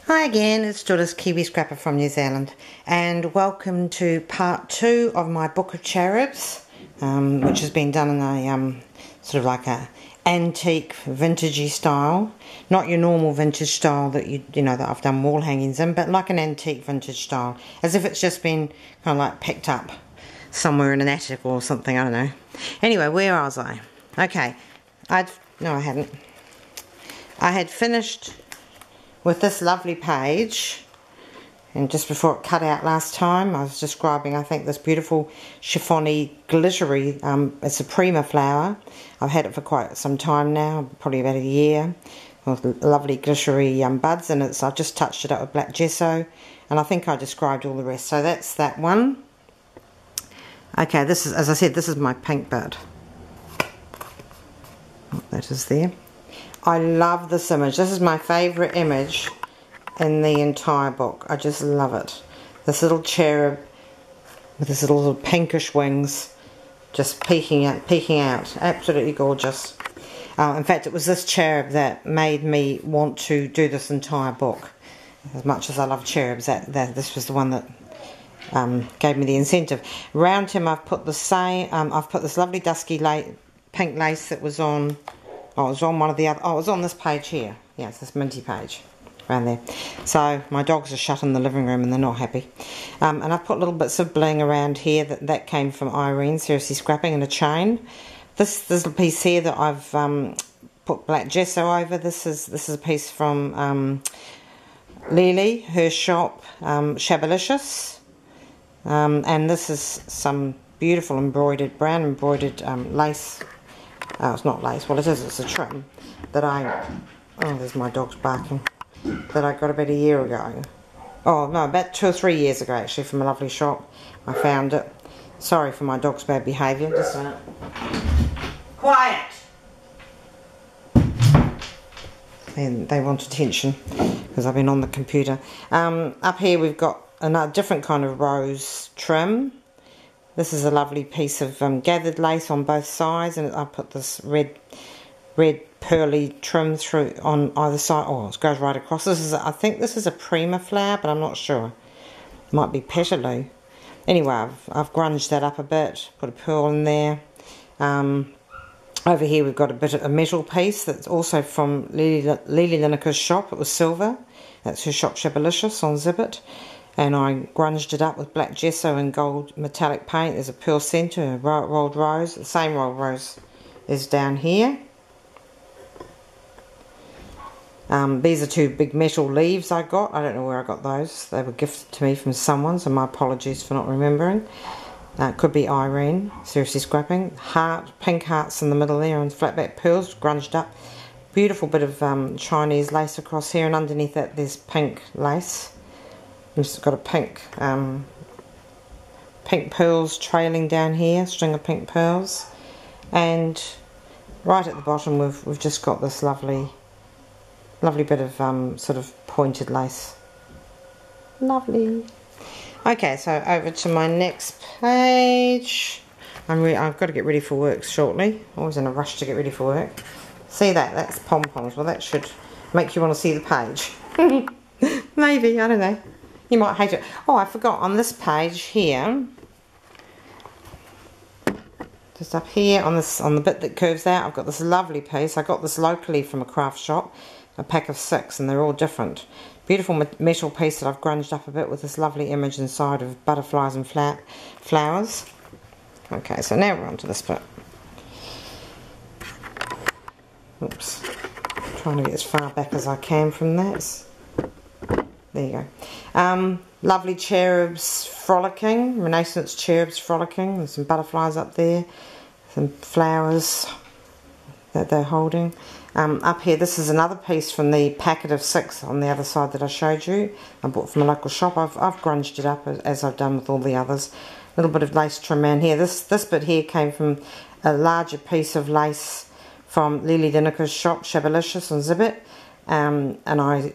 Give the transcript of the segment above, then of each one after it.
Hi again, it's Shepherdess Kiwi Scrapper from New Zealand, and welcome to part 2 of my Book of Cherubs, which has been done in a sort of like a antique vintagey style, not your normal vintage style that you know that I've done wall hangings in, but like an antique vintage style, as if it's just been kind of like picked up somewhere in an attic or something, I don't know. Anyway, where was I? Okay, no I hadn't. I had finished with this lovely page, and just before it cut out last time I was describing, I think, this beautiful chiffony glittery, it's a prima flower. I've had it for quite some time now, probably about a year, with lovely glittery buds, and I've just touched it up with black gesso, and I think I described all the rest. So that's that one. Okay, this is, as I said, this is my pink bud. That is there. I love this image. This is my favourite image in the entire book. I just love it. This little cherub with his little pinkish wings just peeking out. Absolutely gorgeous. In fact, it was this cherub that made me want to do this entire book. As much as I love cherubs, this was the one that gave me the incentive. Around him I've put the same, I've put this lovely dusky pink lace that was on, oh, it was on one of the other, oh, it was on this page here. Yeah, it's this minty page around there. So my dogs are shut in the living room and they're not happy. And I've put little bits of bling around here that came from Irene, Seriously Scrapping, in a chain. This little piece here that I've put black gesso over, this is a piece from Lily, her shop, Shepherdess. And this is some beautiful embroidered, brown embroidered lace. Oh, it's not lace, well it is, it's a trim that oh, there's my dogs barking, that I got about a year ago. Oh no, about 2 or 3 years ago actually, from a lovely shop. I found it. Sorry for my dog's bad behaviour, just a minute. Quiet! And they want attention because I've been on the computer. Up here we've got another different kind of rose trim. This is a lovely piece of gathered lace on both sides, and I put this red pearly trim through on either side. Oh, it goes right across. I think this is a prima flower, but I'm not sure. It might be petaloo. Anyway, I've grunged that up a bit, put a pearl in there. Over here we've got a metal piece that's also from Lily Lineker's shop. It was silver. That's her shop, Shepherdess, on Zibbet. And I grunged it up with black gesso and gold metallic paint. There's a pearl centre, a rolled rose. The same rolled rose is down here. These are 2 big metal leaves I got. I don't know where I got those. They were gifted to me from someone, so my apologies for not remembering. It could be Irene, Seriously Scrapping. Pink hearts in the middle there, and flatback pearls grunged up. Beautiful bit of Chinese lace across here, and underneath that there's pink lace. It's got a pink pearls trailing down here, string of pink pearls, and right at the bottom we've just got this lovely bit of sort of pointed lace. Lovely. Okay, so over to my next page. I've got to get ready for work shortly. Always in a rush to get ready for work. See that's pom-poms. Well, that should make you want to see the page. Maybe, I don't know. You might hate it. Oh, I forgot, on this page here, just up here on the bit that curves out, I've got this lovely piece. I got this locally from a craft shop, a pack of 6, and they're all different. Beautiful metal piece that I've grunged up a bit with this lovely image inside of butterflies and flowers. Okay, so now we're on to this bit. Oops. Trying to get as far back as I can from that. There you go. Lovely cherubs frolicking, Renaissance cherubs frolicking. There's some butterflies up there, some flowers that they're holding. Up here, this is another piece from the packet of 6 on the other side that I showed you. I bought from a local shop. I've grunged it up as I've done with all the others. A little bit of lace trim in here. This bit here came from a larger piece of lace from Lily Lineker's shop, Shepherdess, on Zibbet. And I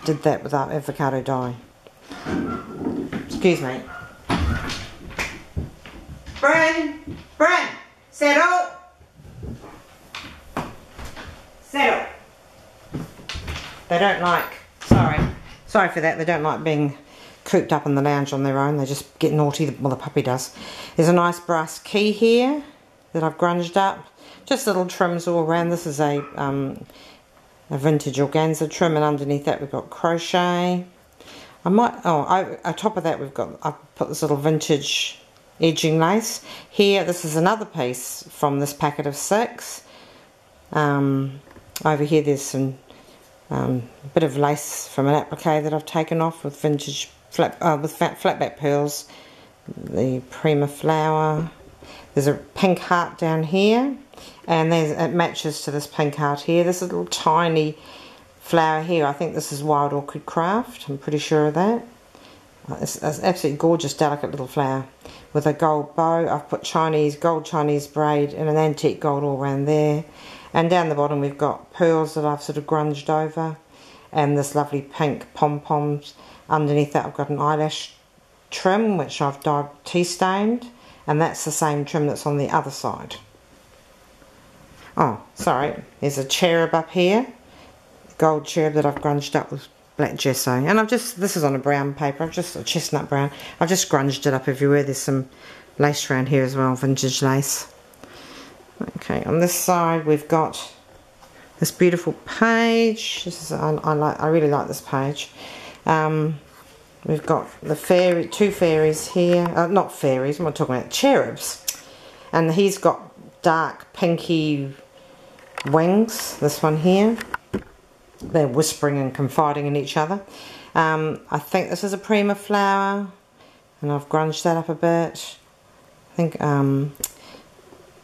did that with avocado dye. Excuse me. Bryn, settle. Settle. They don't like, sorry, Sorry for that, they don't like being cooped up in the lounge on their own. They just get naughty, well the puppy does. There's a nice brass key here that I've grunged up. Just little trims all around. This is a vintage organza trim, and underneath that we've got crochet. On top of that I've put this little vintage edging lace. Here, this is another piece from this packet of 6. Over here there's some bit of lace from an applique that I've taken off with vintage flatback pearls. The Prima flower. There's a pink heart down here, and it matches to this pink heart here. This little tiny flower here, I think this is Wild Orchid Craft, I'm pretty sure of that. It's absolutely gorgeous, delicate little flower with a gold bow. I've put gold Chinese braid and an antique gold all around there. And down the bottom we've got pearls that I've sort of grunged over, and this lovely pink pom-poms. Underneath that I've got an eyelash trim which I've dyed tea stained, and that's the same trim that's on the other side. Oh, sorry, there's a cherub up here, gold cherub that I've grunged up with black gesso, and this is on a brown paper, a chestnut brown. I've just grunged it up everywhere. There's some lace around here as well, vintage lace. Okay, on this side we've got this beautiful page. I really like this page. We've got the two fairies here. Not fairies, what am I talking about? Cherubs. And he's got dark pinky wings, this one here. They're whispering and confiding in each other. I think this is a Prima flower, and I've grunged that up a bit. I think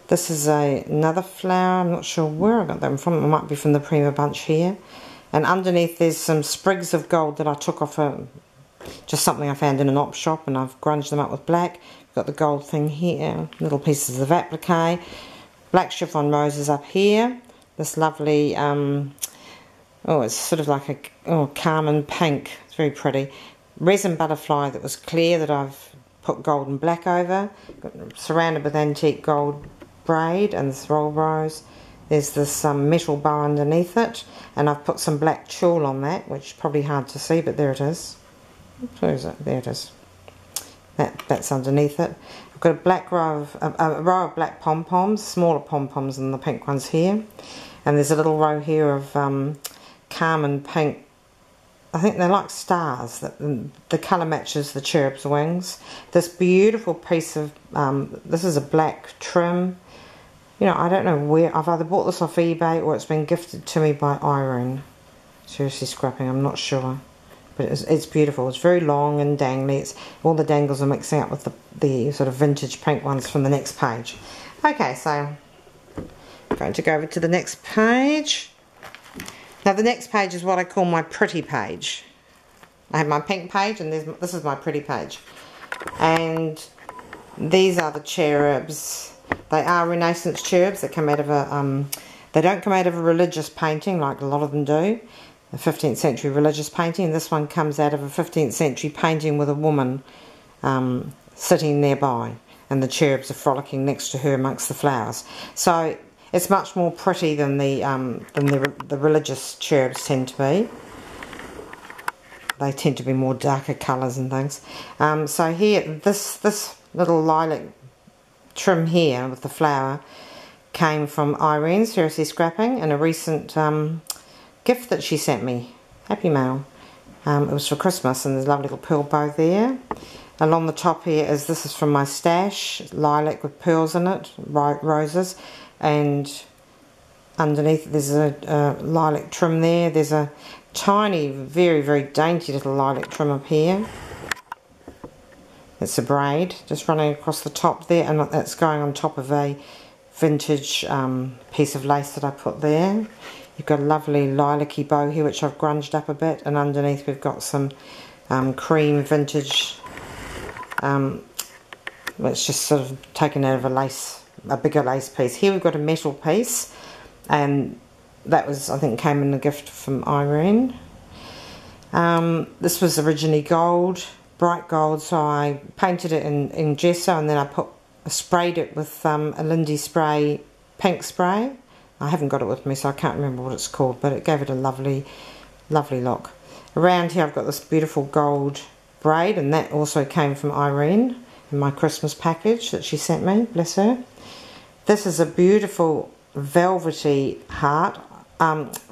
this is another flower. I'm not sure where I got them from. It might be from the Prima bunch here. And underneath there's some sprigs of gold that I took off just something I found in an op shop, and I've grunged them up with black. We've got the gold thing here, little pieces of applique, black chiffon roses up here. This lovely, it's sort of like a carmine pink. It's very pretty. Resin butterfly that was clear that I've put gold and black over. Surrounded with antique gold braid and this roll rose. There's this metal bow underneath it, and I've put some black tulle on that, which is probably hard to see, but there it is. Where is it? There it is. That's underneath it. I've got a row of black pom-poms, smaller pom-poms than the pink ones here, and there's a little row here of carmine pink. I think they're like stars. The colour matches the cherub's wings. This beautiful piece of this is a black trim. You know, I don't know where. I've either bought this off eBay or it's been gifted to me by Irene. Seriously scrapping, I'm not sure. But it's beautiful. It's very long and dangly. All the dangles are mixing up with the sort of vintage pink ones from the next page. Okay, so I'm going to go over to the next page. Now the next page is what I call my pretty page. I have my pink page, and this is my pretty page. And these are the cherubs. They are Renaissance cherubs that come out of they don't come out of a religious painting like a lot of them do. A 15th century religious painting. This one comes out of a 15th century painting with a woman sitting nearby, and the cherubs are frolicking next to her amongst the flowers. So it's much more pretty than the religious cherubs tend to be. They tend to be more darker colours and things. So here, this little lilac trim here with the flower came from Irene, seriously scrapping, and a recent gift that she sent me, Happy Mail. It was for Christmas, and there's a lovely little pearl bow there. Along the top here this is from my stash, lilac with pearls in it, roses, and underneath there's a lilac trim there. There's a tiny, very, very dainty little lilac trim up here. It's a braid just running across the top there, and that's going on top of a vintage piece of lace that I put there. You've got a lovely lilac-y bow here which I've grunged up a bit, and underneath we've got some cream vintage, it's just sort of taken out of a bigger lace piece. Here we've got a metal piece, and that was, I think, came in a gift from Irene. This was originally gold, bright gold, so I painted it in gesso, and then I sprayed it with a Lindy spray, pink spray. I haven't got it with me, so I can't remember what it's called, but it gave it a lovely, lovely look. Around here I've got this beautiful gold braid, and that also came from Irene in my Christmas package that she sent me, bless her. This is a beautiful velvety heart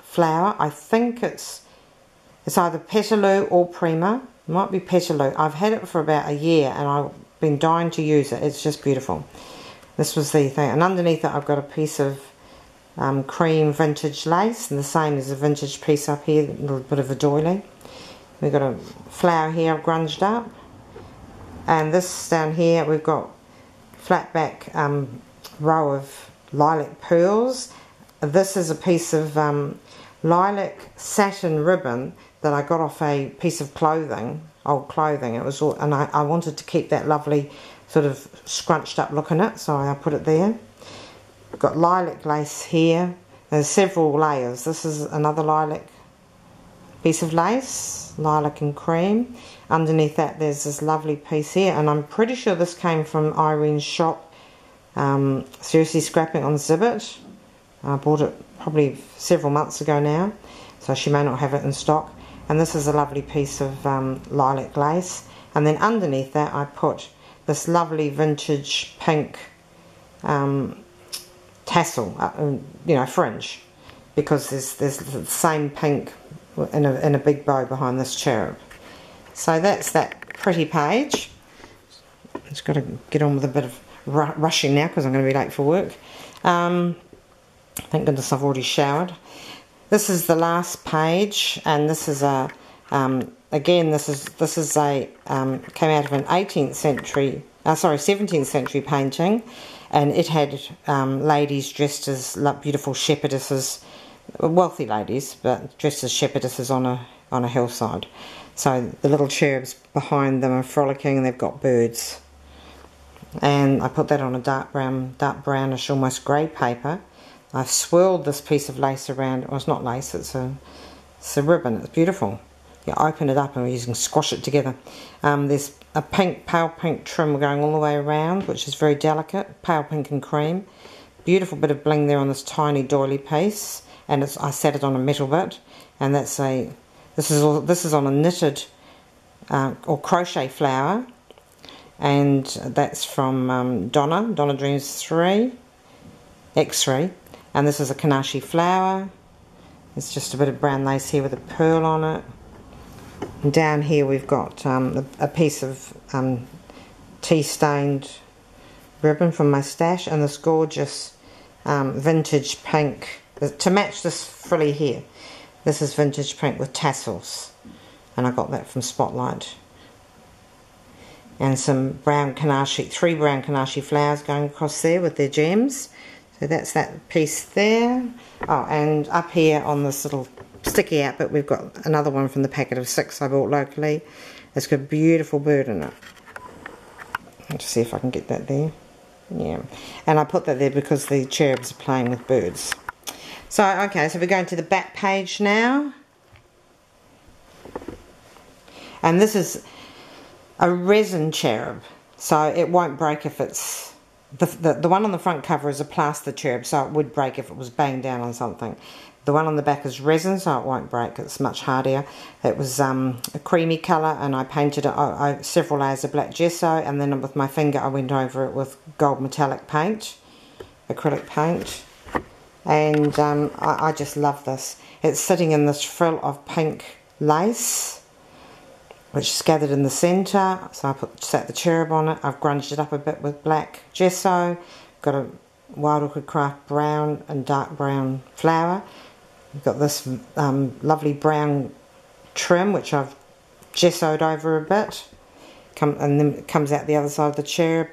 flower. I think it's either Petaloo or Prima. It might be Petaloo. I've had it for about a year and I've been dying to use it. It's just beautiful. This was the thing. And underneath it I've got a piece of cream vintage lace, and the same as a vintage piece up here, a little bit of a doily. We've got a flower here grunged up. And this down here we've got flat back row of lilac pearls. This is a piece of lilac satin ribbon that I got off a piece of clothing, old clothing. It was all, and I wanted to keep that lovely sort of scrunched up look in it, so I put it there. Got lilac lace here. There's several layers. This is another lilac piece of lace, lilac and cream. Underneath that there's this lovely piece here, and I'm pretty sure this came from Irene's shop, Seriously Scrapping on Zibbit. I bought it probably several months ago now, so she may not have it in stock. And this is a lovely piece of lilac lace, and then underneath that I put this lovely vintage pink tassel, you know, fringe, because there's the same pink in a big bow behind this cherub. So that's that pretty page. I've just got to get on with a bit of rushing now because I'm going to be late for work. Thank goodness I've already showered. This is the last page, and this is a again this is a came out of an 17th century painting, and it had ladies dressed as beautiful shepherdesses, wealthy ladies, but dressed as shepherdesses on a hillside. So the little cherubs behind them are frolicking, and they've got birds. And I put that on a dark brownish, almost grey paper. I've swirled this piece of lace around. Well, it's not lace, it's a ribbon. It's beautiful. You open it up and you can squash it together. There's a pale pink trim going all the way around, which is very delicate, pale pink and cream. Beautiful bit of bling there on this tiny doily piece, and I set it on a metal bit, and this is on a knitted or crochet flower, and that's from Donna Dreams 3 X3, and this is a Kanashi flower. It's just a bit of brown lace here with a pearl on it. And down here we've got a piece of tea-stained ribbon from my stash, and this gorgeous vintage pink to match this frilly here. This is vintage pink with tassels, and I got that from Spotlight. And some brown Kanashi, 3 brown Kanashi flowers going across there with their gems. So that's that piece there. Oh, and up here on this little sticky out bit, we've got another one from the packet of 6 I bought locally. It's got a beautiful bird in it. Let's see if I can get that there. Yeah, and I put that there because the cherubs are playing with birds. So, okay, so we're going to the back page now. And this is a resin cherub, so it won't break if it's... The one on the front cover is a plaster cherub, so it would break if it was banged down on something. The one on the back is resin, so it won't break. It's much hardier. It was a creamy colour, and I painted it several layers of black gesso, and then with my finger I went over it with gold metallic paint, acrylic paint. And I just love this. It's sitting in this frill of pink lace, which is gathered in the centre. So I sat the cherub on it. I've grunged it up a bit with black gesso. Got a Wild Orchid Craft brown and dark brown flower. We've got this lovely brown trim, which I've gessoed over a bit. And then it comes out the other side of the cherub.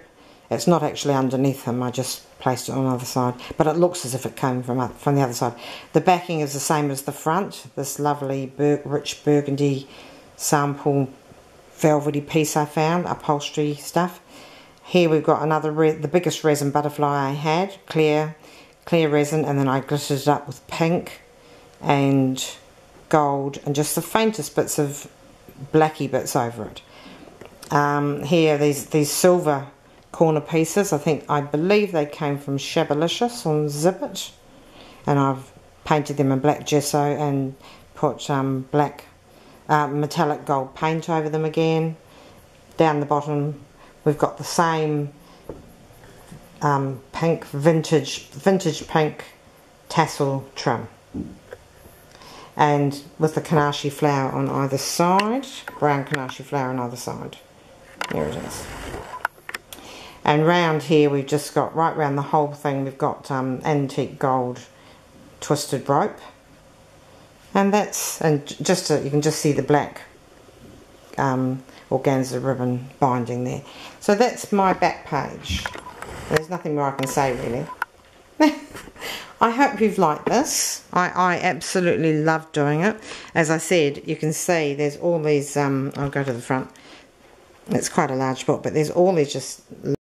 It's not actually underneath him, I just placed it on the other side, but it looks as if it came from the other side. The backing is the same as the front, this lovely rich burgundy sample velvety piece I found, upholstery stuff. Here we've got the biggest resin butterfly I had, clear resin, and then I glittered it up with pink and gold and just the faintest bits of blacky bits over it. Here these silver corner pieces, I believe they came from Shepherdess on Zibbit, and I've painted them in black gesso and put black metallic gold paint over them again. Down the bottom we've got the same pink, vintage pink tassel trim. And with the Kanashi flower on either side, brown Kanashi flower on either side. There it is. And round here we've just got, right round the whole thing, we've got antique gold twisted rope. And that's, and just you can just see the black organza ribbon binding there. So that's my back page. There's nothing more I can say really. I hope you've liked this. I absolutely love doing it. As I said, you can see there's all these, I'll go to the front. It's quite a large book, but there's all these just